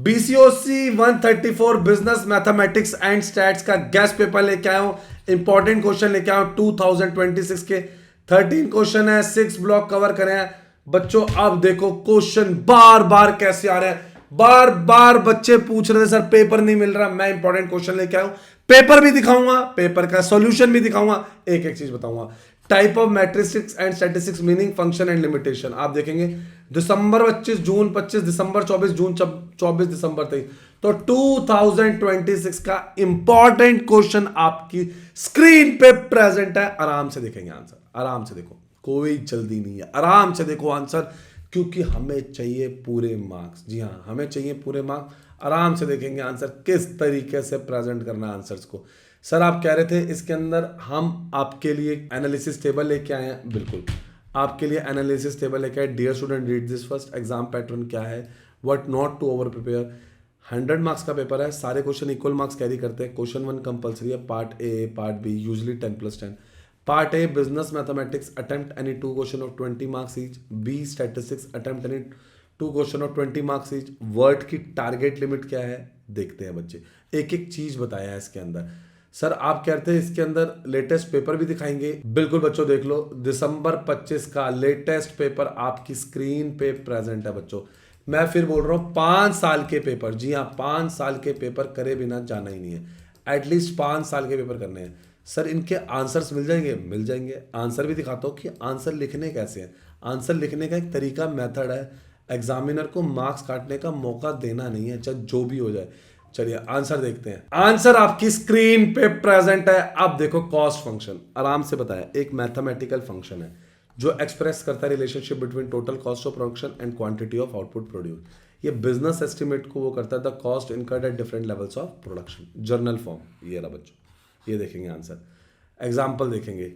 BCOC 134 business mathematics and stats का guest paper लेके आया हूं। इंपॉर्टेंट क्वेश्चन लेके आया हूं 2026 के 13 क्वेश्चन है, 6 ब्लॉक कवर करे हैं बच्चों। अब देखो क्वेश्चन बार बार कैसे आ रहे हैं, बार बार बच्चे पूछ रहे थे सर पेपर नहीं मिल रहा। मैं इंपॉर्टेंट क्वेश्चन लेके आया हूं, पेपर भी दिखाऊंगा, पेपर का सॉल्यूशन भी दिखाऊंगा, एक एक चीज बताऊंगा। Type of matrix and statistics, meaning, function and limitation. आप देखेंगे दिसंबर 25, जून 25, दिसंबर 24, जून 24, दिसंबर 23। तो 2026 का इंपॉर्टेंट क्वेश्चन आपकी स्क्रीन पे प्रेजेंट है। आराम से देखेंगे आंसर, आराम से देखो, कोई जल्दी नहीं है, आराम से देखो आंसर, क्योंकि हमें चाहिए पूरे मार्क्स। जी हाँ, हमें चाहिए पूरे मार्क्स। आराम से देखेंगे आंसर किस तरीके से प्रेजेंट करना है आंसर्स को। सर आप कह रहे थे इसके अंदर हम आपके लिए एनालिसिस टेबल लेके आए हैं, बिल्कुल आपके लिए एनालिसिस टेबल लेके आए। Dear student read this first, exam pattern क्या है, what not to over prepare. 100 marks का पेपर है, सारे क्वेश्चन इक्वल मार्क्स कैरी करते हैं। क्वेश्चन 1 कंपलसरी है, part A, part B usually 10+10। Part A business mathematics, attempt any 2 question of 20 marks each. B statistics, attempt any 2 question of 20 marks each. Word की target limit क्या है देखते हैं बच्चे, एक एक चीज बताया है इसके अंदर। सर आप कहते हैं इसके अंदर लेटेस्ट पेपर भी दिखाएंगे, बिल्कुल बच्चों देख लो, दिसंबर 25 का लेटेस्ट पेपर आपकी स्क्रीन पे प्रेजेंट है बच्चों। मैं फिर बोल रहा हूं 5 साल के पेपर, जी हाँ 5 साल के पेपर करे बिना जाना ही नहीं है, एटलीस्ट 5 साल के पेपर करने हैं। सर इनके आंसर्स मिल जाएंगे, मिल जाएंगे। आंसर भी दिखाता हूँ कि आंसर लिखने कैसे हैं। आंसर लिखने का एक तरीका, मेथड है। एग्जामिनर को मार्क्स काटने का मौका देना नहीं है, चाहे जो भी हो जाए। चलिए आंसर देखते हैं। आंसर आपकी स्क्रीन पे प्रेजेंट है। अब देखो कॉस्ट फंक्शन, आराम से बताया, एक मैथमेटिकल फंक्शन है जो एक्सप्रेस करता है relationship between total cost of production and quantity of output produce. ये बिजनेस एस्टिमेट को वो करता है, the cost incurred at different levels of production, journal form. ये रहा बच्चों, ये देखेंगे आंसर। एग्जाम्पल देखेंगे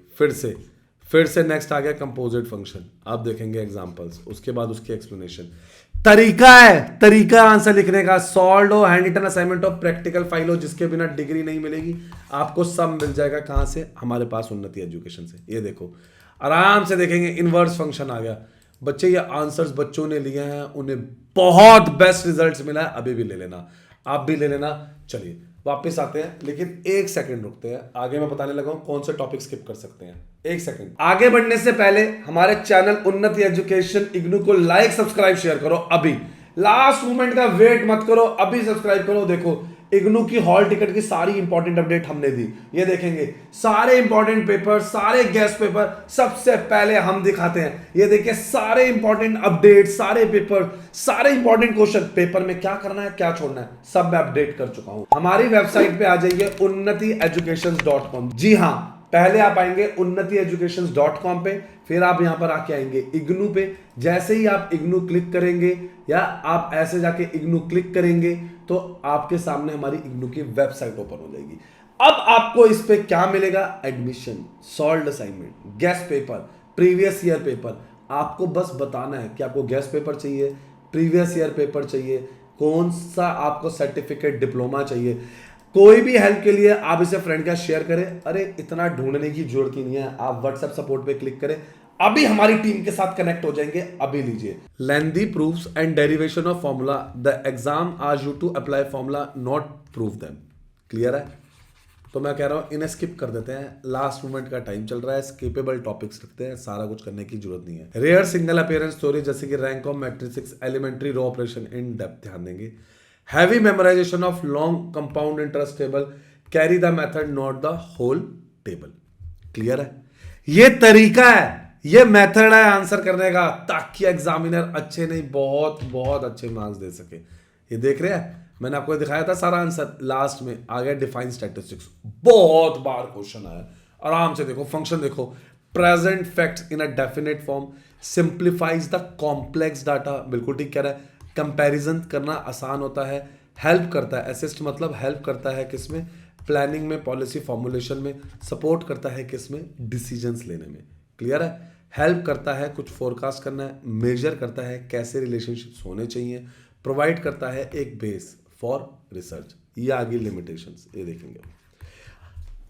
फिर से नेक्स्ट आ गया कंपोजिट फंक्शन। आप देखेंगे एग्जांपल्स, उसके बाद उसकी एक्सप्लेनेशन। तरीका है, तरीका आंसर लिखने का, सॉल्व हो, हैंड रिटन असाइनमेंट हो, प्रैक्टिकल फाइल हो, जिसके बिना डिग्री नहीं मिलेगी। आपको सब मिल जाएगा कहां से, हमारे पास उन्नति एजुकेशन से। ये देखो आराम से देखेंगे, इनवर्स फंक्शन आ गया बच्चे। ये आंसर्स बच्चों ने लिए हैं, उन्हें बहुत बेस्ट रिजल्ट्स मिला है, अभी भी ले लेना, आप भी ले लेना। चलिए वापस आते हैं, लेकिन एक सेकंड रुकते हैं, आगे मैं बताने लगा हूं कौन से टॉपिक स्किप कर सकते हैं। एक सेकंड आगे बढ़ने से पहले हमारे चैनल उन्नति एजुकेशन इग्नू को लाइक, सब्सक्राइब, शेयर करो अभी। लास्ट मोमेंट का वेट मत करो, अभी सब्सक्राइब करो। देखो इग्नू की हॉल टिकट की सारी इंपॉर्टेंट अपडेट हमने दी, ये देखेंगे सारे इंपॉर्टेंट पेपर, सारे गेस्ट पेपर सबसे पहले हम दिखाते हैं। ये देखिए सारे इंपॉर्टेंट अपडेट, सारे पेपर, सारे इंपॉर्टेंट क्वेश्चन, पेपर में क्या करना है क्या छोड़ना है सब मैं अपडेट कर चुका हूं। हमारी वेबसाइट पे आ जाइए unnatieducations.com। जी हां, पहले आप आएंगे unnatieducations.com पे, फिर आप यहां पर आके आएंगे इग्नू पे। जैसे ही आप इग्नू क्लिक करेंगे या आप ऐसे जाके इग्नू क्लिक करेंगे तो आपके सामने हमारी इग्नू की वेबसाइट ओपन हो जाएगी। अब आपको इस पे क्या मिलेगा, admission, solved assignment, guest paper, previous year paper. आपको बस बताना है कि आपको गेस्ट पेपर चाहिए, प्रीवियस ईयर पेपर चाहिए, कौन सा आपको सर्टिफिकेट, डिप्लोमा चाहिए। कोई भी हेल्प के लिए आप इसे फ्रेंड का शेयर करें। अरे इतना ढूंढने की जरूरत ही नहीं है, आप व्हाट्सएप सपोर्ट पे क्लिक करें, अभी हमारी टीम के साथ कनेक्ट हो जाएंगे, अभी लीजिए। Lengthy proofs and derivation of formula, the exam आज you to apply formula not proof them. Clear है? तो मैं कह रहा हूं इन्हें स्किप कर देते हैं, लास्ट मोमेंट का टाइम चल रहा है, स्किपेबल टॉपिक्स रखते हैं, सारा कुछ करने की जरूरत नहीं है। रेयर सिंगल अपीयरेंस स्टोरी जैसे कि rank of matrix, elementary row operation, in depth ध्यान देंगे। Heavy memorisation of long compound interest table, carry the method not the whole table. Clear है? ये तरीका है, ये मेथड है आंसर करने का, ताकि एग्जामिनर अच्छे नहीं बहुत बहुत अच्छे मार्क्स दे सके। ये देख रहे हैं, मैंने आपको दिखाया था सारा आंसर। लास्ट में आ गया डिफाइन स्टैटिस्टिक्स, बहुत बार क्वेश्चन आया, आराम से देखो। फंक्शन देखो, present facts in a definite form, simplifies the complex data, बिल्कुल ठीक कह रहा है। कंपैरिजन करना आसान होता है, हेल्प करता है, असिस्ट मतलब हेल्प करता है किसमें, प्लानिंग में, पॉलिसी फॉर्मुलेशन में, सपोर्ट करता है किसमें, डिसीजंस लेने में। क्लियर है? हेल्प करता है कुछ फोरकास्ट करना है, मेजर करता है कैसे रिलेशनशिप्स होने चाहिए, प्रोवाइड करता है एक बेस फॉर रिसर्च। ये आगे लिमिटेशंस, ये देखेंगे।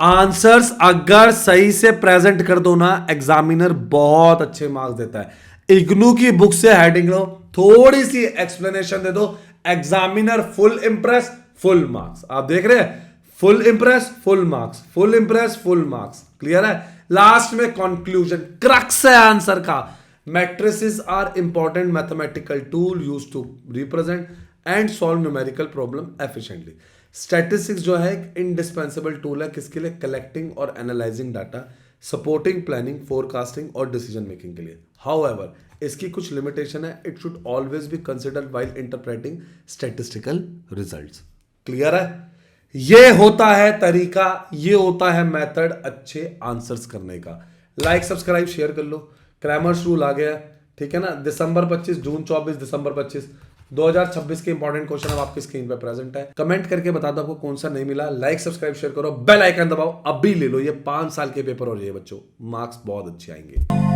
आंसर्स अगर सही से प्रेजेंट कर दो ना, एग्जामिनर बहुत अच्छे मार्क्स देता है। इग्नू की बुक से हेडिंग लो, थोड़ी सी एक्सप्लेनेशन दे दो, examiner full impress full marks. आप देख रहे हैं, full impress full marks, full impress full marks. Clear है? लास्ट में कंक्लूजन, क्रक्स है आंसर का। Matrices are important mathematical tool use to represent and solve numerical problem efficiently. Statistics जो है एक इंडिस्पेंसिबल टूल है किसके लिए? कलेक्टिंग और analysing data, supporting planning, forecasting और डिसीजन मेकिंग के लिए। हाउएवर इसकी कुछ लिमिटेशन है, it should always be considered while interpreting statistical results. Clear है? ये होता है तरीका, ये होता है मेथड अच्छे आंसर्स करने का। लाइक सब्सक्राइब शेयर कर लो। क्रैमर्स रूल आ गया, ठीक है ना? दिसंबर 25, जून 24, दिसंबर 25 2026 के इंपॉर्टेंट क्वेश्चन अब आपकी स्क्रीन पे प्रेजेंट है। कमेंट करके बता दो आपको कौन सा नहीं मिला। लाइक सब्सक्राइब शेयर करो, बेल आइकन दबाओ, अभी ले लो ये 5 साल के पेपर और ये बच्चों मार्क्स बहुत अच्छे आएंगे।